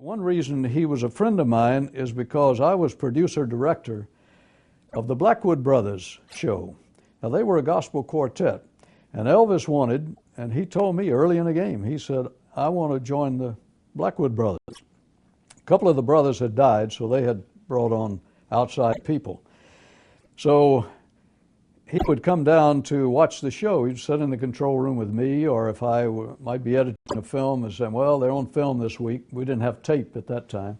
One reason he was a friend of mine is because I was producer-director of the Blackwood Brothers Show. Now, they were a gospel quartet, and Elvis wanted, and he told me early in the game, he said, I want to join the Blackwood Brothers. A couple of the brothers had died, so they had brought on outside people. So he would come down to watch the show. He'd sit in the control room with me, or if I might be editing a film and say, well, they're on film this week. We didn't have tape at that time.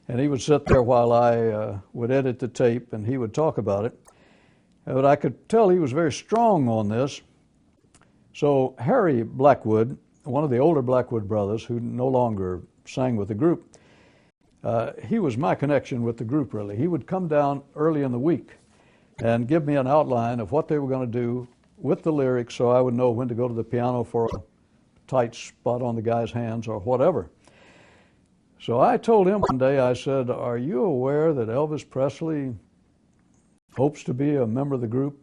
And he would sit there while I would edit the tape, and he would talk about it. But I could tell he was very strong on this. So Harry Blackwood, one of the older Blackwood brothers who no longer sang with the group, he was my connection with the group, really. He would come down early in the week and give me an outline of what they were going to do with the lyrics so I would know when to go to the piano for a tight spot on the guy's hands or whatever. So I told him one day, I said, are you aware that Elvis Presley hopes to be a member of the group?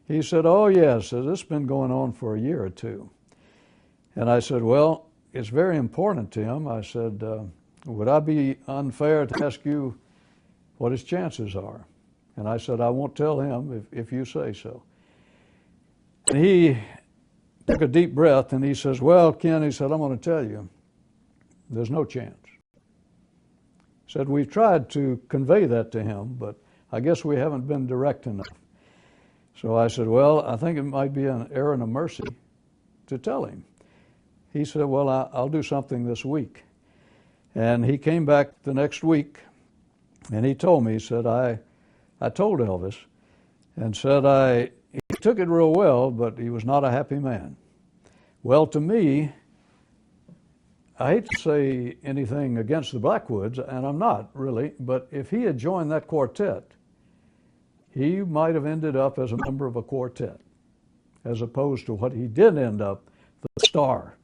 He said, oh, yes. This has been going on for a year or two. And I said, well, it's very important to him. I said, would I be unfair to ask you what his chances are? And I said, I won't tell him if you say so. And he took a deep breath and he says, well, Ken, he said, I'm going to tell you, there's no chance. He said, we've tried to convey that to him, but I guess we haven't been direct enough. So I said, well, I think it might be an errand of mercy to tell him. He said, well, I'll do something this week. And he came back the next week and he told me, he said, I told Elvis and said he took it real well, but he was not a happy man. Well, to me, I hate to say anything against the Blackwoods, and I'm not really, but if he had joined that quartet, he might have ended up as a member of a quartet, as opposed to what he did end up, the star.